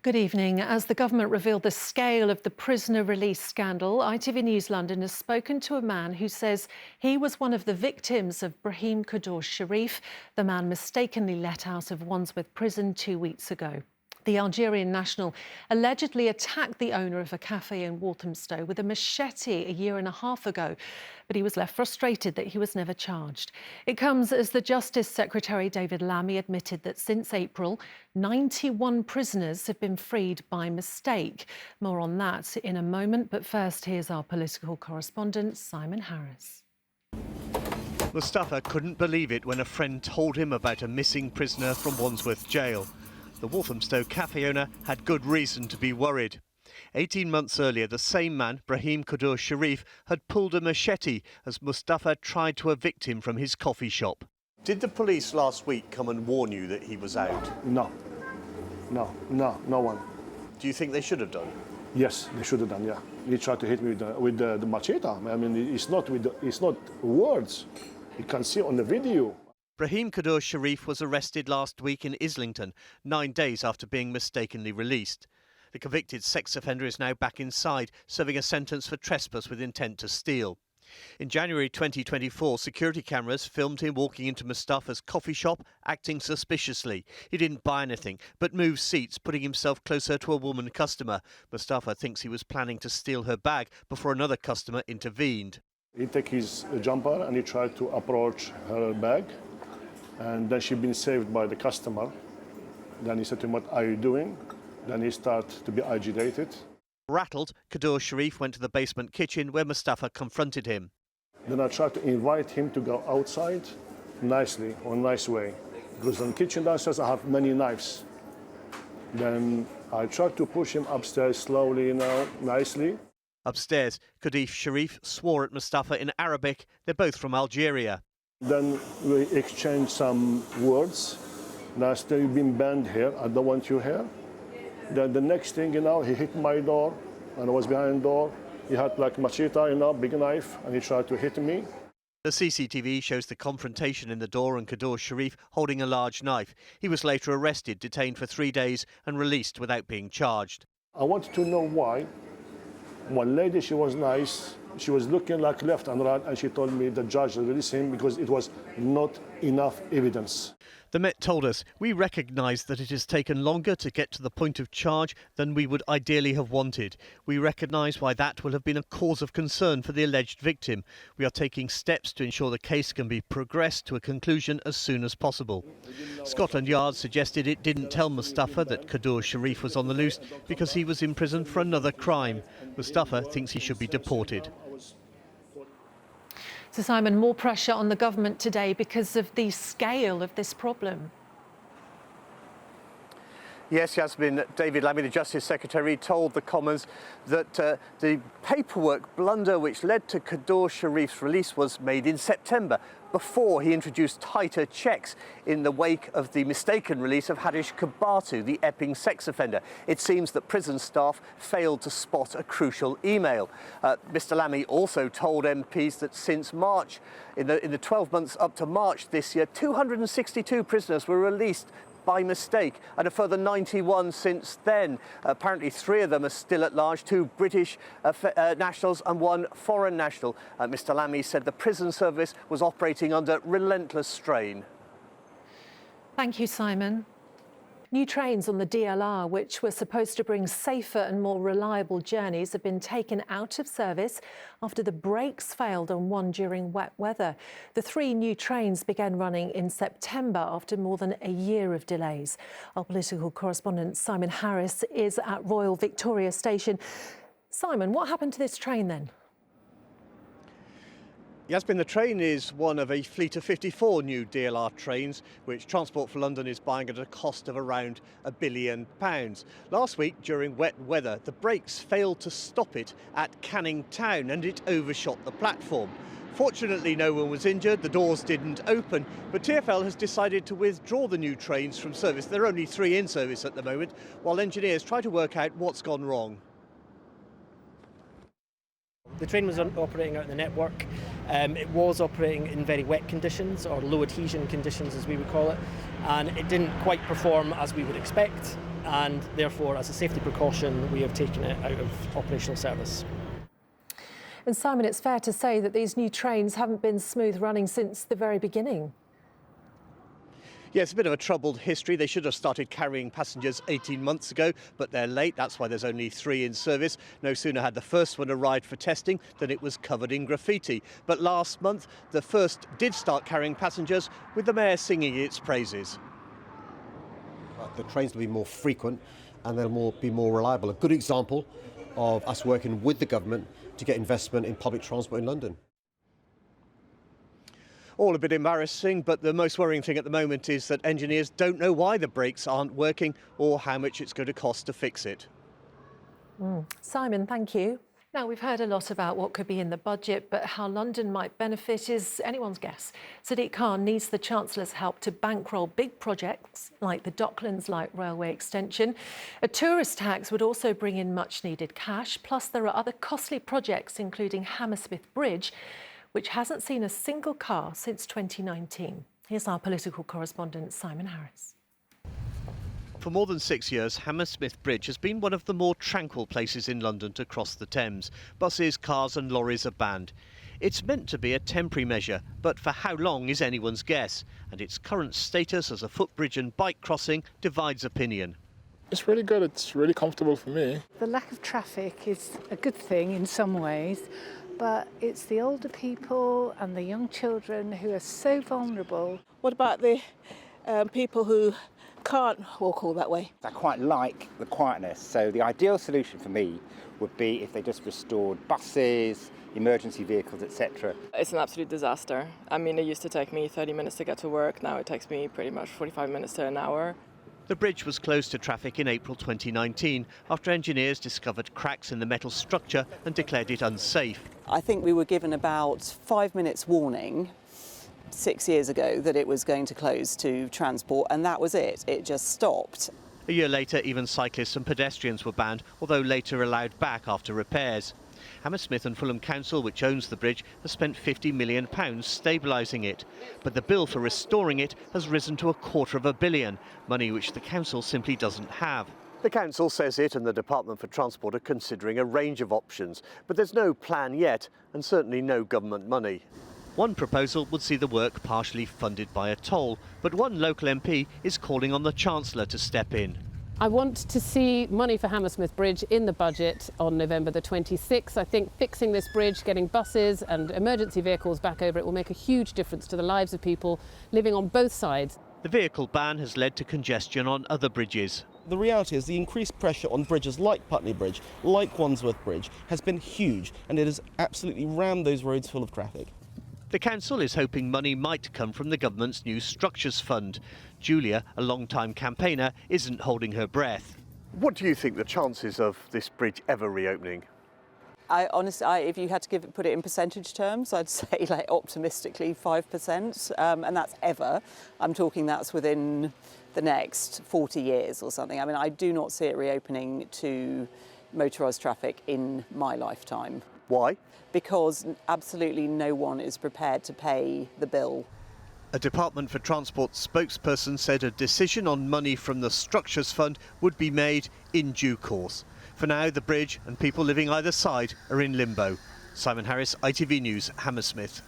Good evening. As the government revealed the scale of the prisoner release scandal, ITV News London has spoken to a man who says he was one of the victims of Brahim Kadour Sharif, the man mistakenly let out of Wandsworth Prison 2 weeks ago. The Algerian national allegedly attacked the owner of a cafe in Walthamstow with a machete a year and a half ago, but he was left frustrated that he was never charged. It comes as the Justice Secretary David Lammy admitted that since April, 91 prisoners have been freed by mistake. More on that in a moment, but first here's our political correspondent Simon Harris. Mustafa couldn't believe it when a friend told him about a missing prisoner from Wandsworth jail. The Walthamstow cafe owner had good reason to be worried. 18 months earlier, the same man, Brahim Kadour Sharif, had pulled a machete as Mustafa tried to evict him from his coffee shop. Did the police last week come and warn you that he was out? No one. Do you think they should have done? Yes, they should have done, yeah. He tried to hit me with the machete. I mean, it's not words. You can see on the video. Brahim Kadour Sharif was arrested last week in Islington, 9 days after being mistakenly released. The convicted sex offender is now back inside, serving a sentence for trespass with intent to steal. In January 2024, security cameras filmed him walking into Mustafa's coffee shop, acting suspiciously. He didn't buy anything, but moved seats, putting himself closer to a woman customer. Mustafa thinks he was planning to steal her bag before another customer intervened. He took his jumper and he tried to approach her bag. And then she'd been saved by the customer. Then he said to him, "What are you doing?" Then he started to be agitated. Rattled, Kadour Sharif went to the basement kitchen where Mustafa confronted him. Then I tried to invite him to go outside nicely, or a nice way. Because in the kitchen downstairs I have many knives. Then I tried to push him upstairs slowly, nicely. Upstairs, Kadour Sharif swore at Mustafa in Arabic. They're both from Algeria. Then we exchanged some words. Now, still you've been banned here. I don't want you here. Then the next thing, he hit my door, and I was behind the door. He had like machete, big knife, and he tried to hit me. The CCTV shows the confrontation in the door and Kadour Sharif holding a large knife. He was later arrested, detained for 3 days, and released without being charged. I wanted to know why. One lady, she was nice. She was looking like left and right, and she told me the judge released him because it was not enough evidence. The Met told us, "We recognise that it has taken longer to get to the point of charge than we would ideally have wanted. We recognise why that will have been a cause of concern for the alleged victim. We are taking steps to ensure the case can be progressed to a conclusion as soon as possible." Scotland Yard suggested it didn't tell Mustafa that Kadour Sharif was on the loose because he was in prison for another crime. Mustafa thinks he should be deported. So, Simon, more pressure on the government today because of the scale of this problem. Yes, Yasmin, David Lammy, the Justice Secretary, told the Commons that the paperwork blunder which led to Kadour Sharif's release was made in September, before he introduced tighter checks in the wake of the mistaken release of Hadish Kabatu, the Epping sex offender. It seems that prison staff failed to spot a crucial email. Mr Lammy also told MPs that since March, in the 12 months up to March this year, 262 prisoners were released by mistake, and a further 91 since then. Apparently 3 of them are still at large, 2 British nationals and 1 foreign national. Mr Lammy said the prison service was operating under relentless strain. Thank you, Simon. New trains on the DLR, which were supposed to bring safer and more reliable journeys, have been taken out of service after the brakes failed on one during wet weather. The 3 new trains began running in September after more than a year of delays. Our political correspondent Simon Harris is at Royal Victoria Station. Simon, what happened to this train then? Yasmin, the train is one of a fleet of 54 new DLR trains, which Transport for London is buying at a cost of around £1 billion. Last week, during wet weather, the brakes failed to stop it at Canning Town and it overshot the platform. Fortunately, no one was injured, the doors didn't open, but TfL has decided to withdraw the new trains from service. There are only 3 in service at the moment, while engineers try to work out what's gone wrong. The train was operating out of the network. It was operating in very wet conditions, or low adhesion conditions as we would call it, and it didn't quite perform as we would expect. and therefore, as a safety precaution, we have taken it out of operational service. And Simon, it's fair to say that these new trains haven't been smooth running since the very beginning. Yeah, it's a bit of a troubled history. They should have started carrying passengers 18 months ago, but they're late. That's why there's only 3 in service. No sooner had the first one arrived for testing than it was covered in graffiti. But last month, the first did start carrying passengers, with the mayor singing its praises. The trains will be more frequent and they'll be more reliable. A good example of us working with the government to get investment in public transport in London. All a bit embarrassing, but the most worrying thing at the moment is that engineers don't know why the brakes aren't working or how much it's going to cost to fix it. Simon, thank you. Now, we've heard a lot about what could be in the budget, but how London might benefit is anyone's guess. Sadiq Khan needs the Chancellor's help to bankroll big projects like the Docklands Light Railway extension. A tourist tax would also bring in much-needed cash, plus there are other costly projects, including Hammersmith Bridge, which hasn't seen a single car since 2019. Here's our political correspondent, Simon Harris. For more than 6 years, Hammersmith Bridge has been one of the more tranquil places in London to cross the Thames. Buses, cars and lorries are banned. It's meant to be a temporary measure, but for how long is anyone's guess. And its current status as a footbridge and bike crossing divides opinion. It's really good, it's really comfortable for me. The lack of traffic is a good thing in some ways, but it's the older people and the young children who are so vulnerable. What about the people who can't walk all that way? I quite like the quietness, so the ideal solution for me would be if they just restored buses, emergency vehicles, etc. It's an absolute disaster. I mean, it used to take me 30 minutes to get to work, now it takes me pretty much 45 minutes to an hour. The bridge was closed to traffic in April 2019 after engineers discovered cracks in the metal structure and declared it unsafe. I think we were given about 5 minutes warning 6 years ago that it was going to close to transport, and that was it. It just stopped. A year later, even cyclists and pedestrians were banned, although later allowed back after repairs. Hammersmith and Fulham Council, which owns the bridge, has spent £50 million stabilising it. But the bill for restoring it has risen to £250 million, money which the council simply doesn't have. The council says it and the Department for Transport are considering a range of options, but there's no plan yet and certainly no government money. One proposal would see the work partially funded by a toll, but one local MP is calling on the Chancellor to step in. I want to see money for Hammersmith Bridge in the budget on November the 26th. I think fixing this bridge, getting buses and emergency vehicles back over it will make a huge difference to the lives of people living on both sides. The vehicle ban has led to congestion on other bridges. The reality is the increased pressure on bridges like Putney Bridge, like Wandsworth Bridge, has been huge, and it has absolutely rammed those roads full of traffic. The council is hoping money might come from the government's new Structures Fund. Julia, a long-time campaigner, isn't holding her breath. What do you think the chances of this bridge ever reopening? Honestly, if you had to put it in percentage terms, I'd say like optimistically 5%, and that's ever. I'm talking that's within the next 40 years or something. I mean, I do not see it reopening to motorised traffic in my lifetime. Why? Because absolutely no one is prepared to pay the bill. A Department for Transport spokesperson said a decision on money from the Structures Fund would be made in due course. For now, the bridge and people living either side are in limbo. Simon Harris, ITV News, Hammersmith.